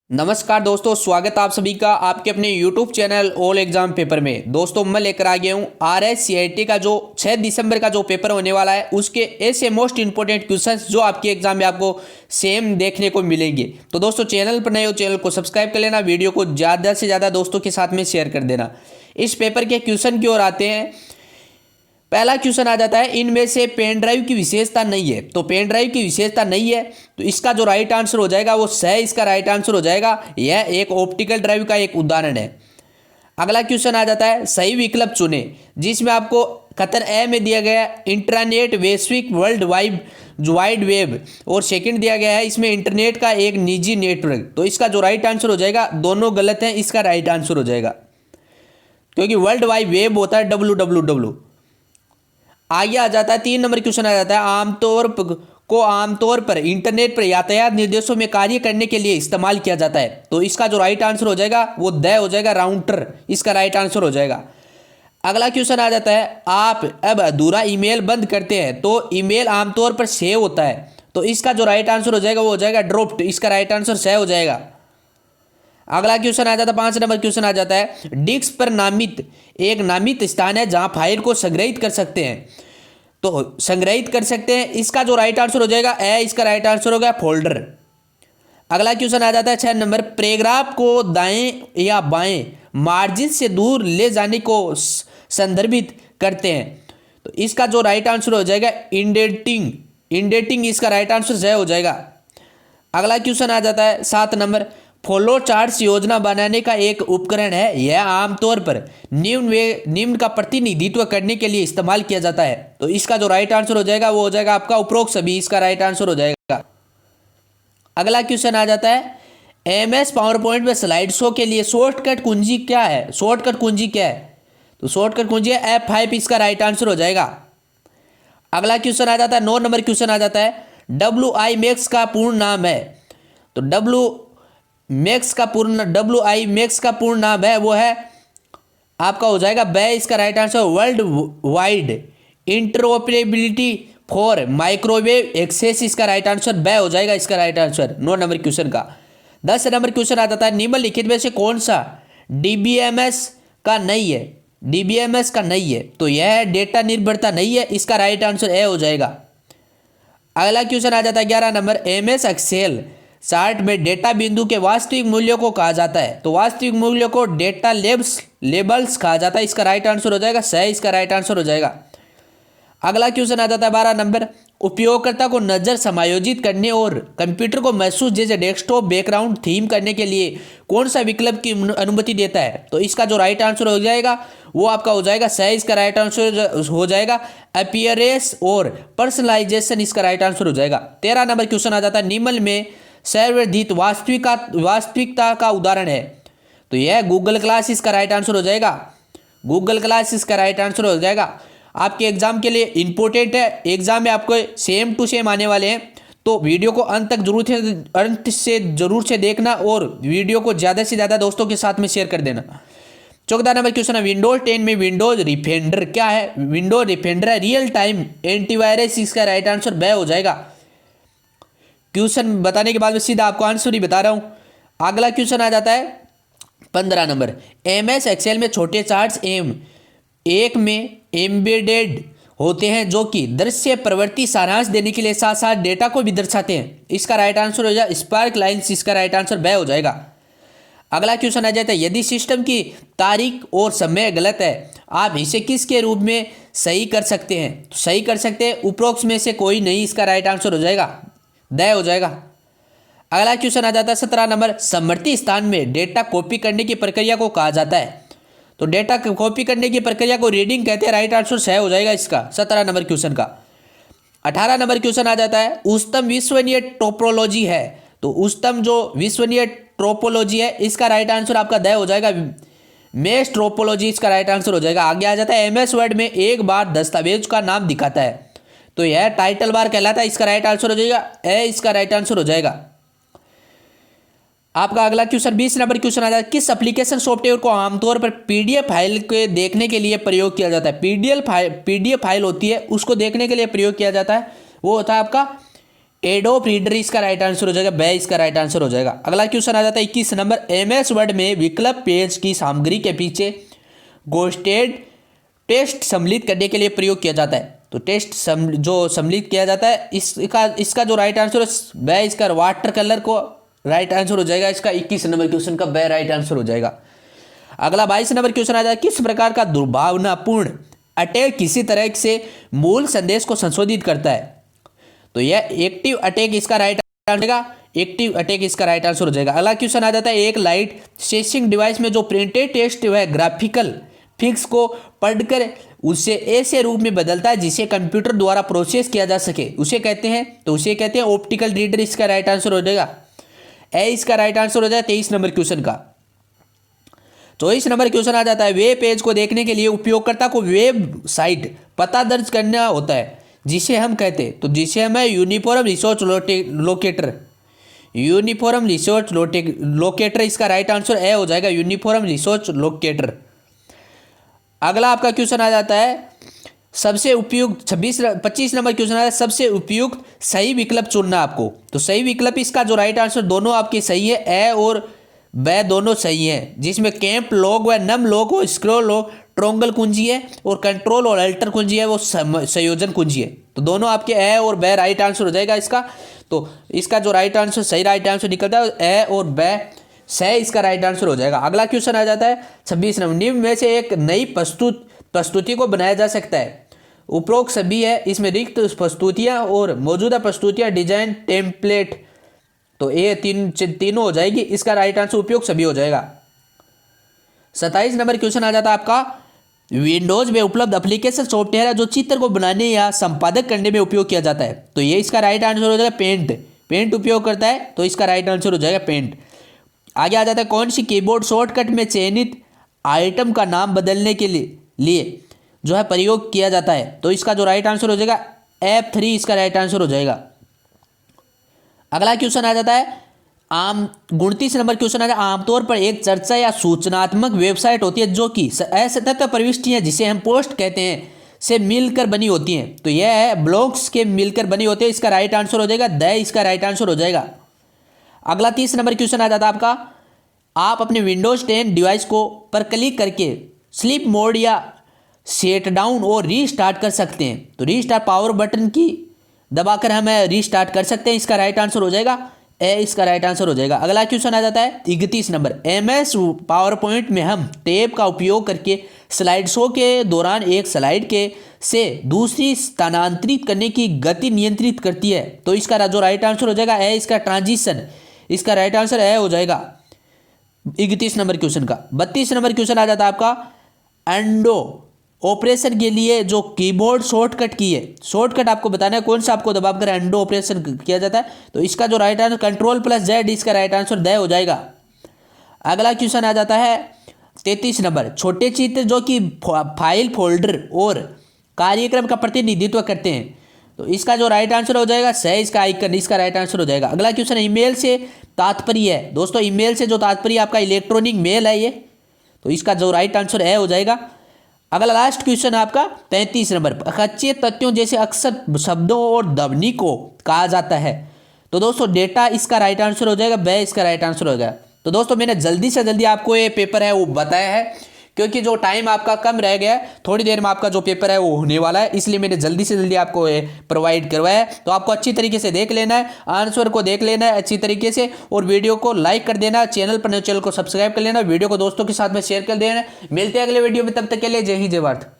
नमस्कार दोस्तों, स्वागत आप सभी का आपके अपने YouTube channel all exam paper में। दोस्तों मैं लेकर आ गया हूँ RSCIT का जो 6 दिसंबर का जो पेपर होने वाला है उसके ऐसे मोस्ट इंपोर्टेंट क्वेश्चंस जो आपके एग्जाम में आपको सेम देखने को मिलेंगे। तो दोस्तों चैनल पर नए हो चैनल को सब्सक्राइब कर लेना, वीडियो को ज़्यादा से ज़्यादा दोस्तों के साथ में शेयर कर देना। इस पेपर के क्वेश्चन की ओर आते हैं। पहला क्वेश्चन आ जाता है, इनमें से पेन ड्राइव की विशेषता नहीं है। तो पेन ड्राइव की विशेषता नहीं है तो इसका जो राइट आंसर हो जाएगा वो सह इसका राइट आंसर हो जाएगा। यह एक ऑप्टिकल ड्राइव का एक उदाहरण है। अगला क्वेश्चन आ जाता है, सही विकल्प चुने, जिसमें आपको कतर ए में दिया गया है इंटरनेट वैश्विक वर्ल्ड वाइड वेब और सेकंड दिया गया है इसमें इंटरनेट का एक निजी नेटवर्क। तो इसका जो राइट आंसर हो जाएगा, दोनों गलत हैं, इसका राइट आंसर हो जाएगा क्योंकि वर्ल्ड वाइड वेब होता है www। आगे आ जाता है 3 नंबर क्वेश्चन आ जाता है, आमतौर पर इंटरनेट पर यातायात निर्देशों में कार्य करने के लिए इस्तेमाल किया जाता है। तो इसका जो राइट आंसर हो जाएगा वो द हो जाएगा, राउटर इसका राइट आंसर हो जाएगा। अगला क्वेश्चन आ जाता है, आप अब अधूरा ईमेल बंद करते हैं तो ईमेल आमतौर पर सेव होता है। तो इसका जो राइट आंसर हो जाएगा वो हो जाएगा ड्रॉप्ड, इसका राइट आंसर सेव हो जाएगा। अगला क्वेश्चन आ जाता है 5 नंबर क्वेश्चन आ जाता है, डिस्क पर एक नामित स्थान है जहां फाइल को संग्रहित कर सकते हैं। तो संग्रहित कर सकते हैं, इसका जो राइट आंसर हो जाएगा इसका राइट आंसर हो गया फोल्डर। अगला क्वेश्चन आ जाता है 6 नंबर, पैराग्राफ को दाएं या बाएं मार्जिन से दूर ले जाने को संदर्भित करते हैं। तो इसका जो राइट आंसर हो जाएगा इंडेंटिंग इसका राइट आंसर सही हो जाएगा। अगला क्वेश्चन आ जाता है 7 नंबर, फ्लो चार्ट्स योजना बनाने का एक उपकरण है। यह आमतौर पर निम्न का प्रतिनिधित्व करने के लिए इस्तेमाल किया जाता है। तो इसका जो राइट आंसर हो जाएगा वो हो जाएगा आपका उपरोक्त सभी, इसका राइट आंसर हो जाएगा। अगला क्वेश्चन आ जाता है, MS पावर पॉइंट में स्लाइड शो के लिए शॉर्टकट कुंजी क्या है? शॉर्टकट कुंजी क्या है? तो शॉर्टकट कुंजी है F5, इसका राइट आंसर हो जाएगा। अगला क्वेश्चन आ जाता है 9 नंबर क्वेश्चन आ जाता है, WI का पूर्ण नाम है। तो WI का पूर्ण नाम है वो है आपका हो जाएगा बै, इसका right answer world wide interoperability for microwave access, इसका राइट आंसर बै हो जाएगा, इसका राइट आंसर 9 नंबर क्वेश्चन का। 10 नंबर क्वेश्चन आ जाता है, निम्नलिखित में से कौन सा DBMS का नहीं है? DBMS का नहीं है तो यह डेटा निर्भरता नहीं है, इसका राइट आंसर ए हो जाएगा। अगला क्वेश्चन आ जाता है 11 नंबर, MS एक्सेल चार्ट में डेटा बिंदु के वास्तविक मूल्यों को कहा जाता है। तो वास्तविक मूल्यों को डेटा लेबल्स कहा जाता है, इसका राइट आंसर हो जाएगा सही, इसका राइट आंसर हो जाएगा। अगला क्वेश्चन आ जाता है 12 नंबर, उपयोगकर्ता को नजर समायोजित करने और कंप्यूटर को महसूस जैसे डेस्कटॉप बैकग्राउंड थीम करने के लिए कौन सा विकल्प की अनुमति देता है? तो इसका जो राइट आंसर हो जाएगा वो आपका हो जाएगा सही, इसका राइट आंसर हो जाएगा अपीयरेंस और पर्सनलाइजेशन, इसका राइट आंसर हो जाएगा। 13 नंबर क्वेश्चन आ जाता है, निम्न में सर्ववर्धित वास्तविकता का उदाहरण है। तो यह गूगल क्लास, इसका राइट आंसर हो जाएगा गूगल क्लास, इसका राइट आंसर हो जाएगा। आपके एग्जाम के लिए इंपॉर्टेंट है, एग्जाम में आपको सेम टू सेम आने वाले हैं। तो वीडियो को अंत जरूर से देखना और वीडियो को ज़्यादा से ज़्यादा दोस्तों के साथ में शेयर कर देना। 14 नंबर क्वेश्चन है, विंडोज 10 में विंडोज डिफेंडर क्या है? विंडोज डिफेंडर है रियल टाइम एंटीवायरस, इसका राइट आंसर ब हो जाएगा। क्वेश्चन बताने के बाद में सीधा आपको आंसर ही बता रहा हूं। अगला क्वेश्चन आ जाता है 15 नंबर, MS एक्सेल में छोटे चार्ट्स एक में एम्बेडेड होते हैं जो कि दृश्य प्रवृत्ति सारांश देने के लिए साथ साथ डेटा को भी दर्शाते हैं। इसका राइट आंसर हो जाएगा स्पार्क लाइन्स, इसका राइट आंसर ब हो जाएगा। अगला क्वेश्चन आ जाता है, यदि सिस्टम की तारीख और समय गलत है आप इसे किसके रूप में सही कर सकते हैं? तो सही कर सकते हैं उपरोक्त में से कोई नहीं, इसका राइट आंसर हो जाएगा द हो जाएगा। अगला क्वेश्चन आ जाता है 17 नंबर, समवर्ती स्थान में डेटा कॉपी करने की प्रक्रिया को कहा जाता है। तो डेटा कॉपी करने की प्रक्रिया को रीडिंग कहते हैं, राइट आंसर सही हो जाएगा इसका 17 नंबर क्वेश्चन का। 18 नंबर क्वेश्चन आ जाता है, उच्चतम विश्वसनीय टोपोलॉजी है। तो उच्चतम जो विश्वसनीय टोपोलॉजी है इसका राइट आंसर आपका द हो जाएगा मेश टोपोलॉजी, इसका राइट आंसर हो जाएगा। आगे आ जाता है, MS वर्ड में एक बार दस्तावेज का नाम दिखाता है। तो यह टाइटल बार कहलाता है, इसका राइट आंसर हो जाएगा इसका राइट आंसर हो जाएगा। आपका अगला क्वेश्चन 20 नंबर क्वेश्चन आ जाता है, किस एप्लीकेशन सॉफ्टवेयर को आमतौर पर PDF फाइल के देखने के लिए प्रयोग किया जाता है? PDF फाइल होती है उसको देखने के लिए प्रयोग किया जाता है, वो होता है आपका एडोब रीडर इसका राइट आंसर हो जाएगा, ब इसका राइट आंसर हो जाएगा। अगला क्वेश्चन आ जाता है 21 नंबर, एमएस वर्ड में विकल्प पेज की सामग्री के पीछे गोस्टेड टेक्स्ट सम्मिलित करने के लिए प्रयोग किया जाता है। तो टेक्स्ट जो सम्मिलित किया जाता है इसका जो राइट आंसर है ब इसका वाटर कलर को राइट आंसर हो जाएगा। इसका 21 नंबर क्वेश्चन का ब राइट आंसर हो जाएगा। अगला 22 नंबर क्वेश्चन आ जाएगा, किस प्रकार का दुर्भावनापूर्ण अटैक किसी तरह से मूल संदेश को संशोधित करता है। तो यह एक्टिव अटैक इसका राइट आंसर होगा, एक्टिव अटैक इसका राइट आंसर हो जाएगा। अगला क्वेश्चन आ जाता है, एक लाइट सेंसिंग डिवाइस में जो प्रिंटेड टेक्स्ट व ग्राफिकल फिक्स को पढ़कर उसे ऐसे रूप में बदलता है जिसे कंप्यूटर द्वारा प्रोसेस किया जा सके, उसे कहते हैं, तो उसे कहते हैं ऑप्टिकल रीडर। इसका राइट आंसर हो जाएगा ए इसका राइट आंसर हो जाएगा 23 नंबर क्वेश्चन का। 24 नंबर क्वेश्चन आ जाता है, वेब पेज को देखने के लिए उपयोगकर्ता को वेब साइट पता दर्ज करना होता है जिसे हम कहते हैं, तो जिसे हम uniform resource locator, uniform resource locator इसका राइट आंसर ए हो जाएगा, यूनिफॉर्म रिसोर्स लोकेटर। अगला आपका क्वेश्चन आ जाता है, सबसे उपयुक्त 25 नंबर क्वेश्चन आ जाता है, सबसे उपयुक्त सही विकल्प चुनना आपको। तो सही विकल्प इसका जो राइट आंसर दोनों आपके सही है, ए और ब दोनों सही है, जिसमें कैंप लॉग व नम लॉग हो, स्क्रॉल लॉग ट्रोंगल कुंजी है और कंट्रोल और अल्टर कुंजी है वो संयोजन कुंजी है। तो दोनों आपके ए और ब राइट आंसर हो जाएगा इसका। तो इसका जो राइट आंसर सही राइट आंसर निकलता है ए और ब सही इसका राइट आंसर हो जाएगा। अगला क्वेश्चन आ जाता है 26 नंबर, निम्न में से एक नई प्रस्तुति को बनाया जा सकता है। उपरोक्त सभी है, इसमें रिक्त प्रस्तुतियाँ और मौजूदा प्रस्तुतियाँ डिजाइन टेम्पलेट, तो ये तीनों हो जाएगी। इसका राइट आंसर उपयोग सभी हो जाएगा। 27 नंबर क्वेश्चन आ जाता है आपका, विंडोज में उपलब्ध एप्लीकेशन सॉफ्टवेयर है जो चित्र को बनाने या संपादक करने में उपयोग किया जाता है। तो ये इसका राइट आंसर हो जाएगा पेंट, पेंट उपयोग करता है, तो इसका राइट आंसर हो जाएगा पेंट। आगे आ जाता है, कौन सी कीबोर्ड शॉर्टकट में चयनित आइटम का नाम बदलने के लिए जो है प्रयोग किया जाता है। तो इसका जो राइट आंसर हो जाएगा F3 इसका राइट आंसर हो जाएगा। अगला क्वेश्चन आ जाता है 29 नंबर क्वेश्चन आ जाता है, आमतौर पर एक चर्चा या सूचनात्मक वेबसाइट होती है जो कि असतत प्रविष्टियां जिसे हम पोस्ट कहते हैं से मिलकर बनी होती हैं। तो यह है ब्लॉग्स के मिलकर बनी होती है। इसका राइट आंसर हो जाएगा द इसका राइट आंसर हो जाएगा। अगला 30 नंबर क्वेश्चन आ जाता है आपका, आप अपने विंडोज 10 डिवाइस को पर क्लिक करके स्लीप मोड या सेट डाउन और रीस्टार्ट कर सकते हैं। तो रीस्टार्ट पावर बटन की दबाकर हम रीस्टार्ट कर सकते हैं। इसका राइट आंसर हो जाएगा ए इसका राइट आंसर हो जाएगा। अगला क्वेश्चन आ जाता है 31 नंबर, एमएस पावर पॉइंट में हम टैब का उपयोग करके स्लाइड शो के दौरान एक स्लाइड के से दूसरी स्थानांतरित करने की गति नियंत्रित करती है। तो इसका जो राइट आंसर हो जाएगा ए इसका ट्रांजिशन, इसका राइट आंसर ए हो जाएगा 31 नंबर क्वेश्चन का। 32 नंबर क्वेश्चन आ जाता है आपका, एंडो ऑपरेशन के लिए जो कीबोर्ड शॉर्टकट की है, शॉर्टकट आपको बताना है कौन सा आपको दबाकर एंडो ऑपरेशन किया जाता है। तो इसका जो राइट आंसर Ctrl+Z इसका राइट आंसर द हो जाएगा। अगला क्वेश्चन आ जाता है 33 नंबर, छोटे चित्र जो कि फाइल फोल्डर और कार्यक्रम का प्रतिनिधित्व करते हैं। तो इसका जो राइट आंसर हो जाएगा सही इसका आइकन, इसका राइट आंसर हो जाएगा। अगला क्वेश्चन ईमेल से तात्पर्य है दोस्तों, ईमेल से जो तात्पर्य आपका इलेक्ट्रॉनिक मेल है ये, तो इसका जो राइट आंसर है हो जाएगा। अगला लास्ट क्वेश्चन आपका 35 नंबर, कच्चे तथ्यों जैसे अक्सर शब्दों और ध्वनि को कहा जाता है। तो दोस्तों डेटा इसका राइट आंसर हो जाएगा, ब इसका राइट आंसर हो जाएगा। तो दोस्तों मैंने जल्दी से जल्दी आपको ये पेपर है वो बताया है, क्योंकि जो टाइम आपका कम रह गया है, थोड़ी देर में आपका जो पेपर है वो होने वाला है, इसलिए मैंने जल्दी से जल्दी आपको ये प्रोवाइड करवाया है। तो आपको अच्छी तरीके से देख लेना है, आंसर को देख लेना है अच्छी तरीके से, और वीडियो को लाइक कर देना, चैनल पर नए चैनल को सब्सक्राइब कर लेना, वीडियो को दोस्तों के साथ में शेयर कर देना। मिलते हैं अगले वीडियो में, तब तक के लिए जय हिंद जय भारत।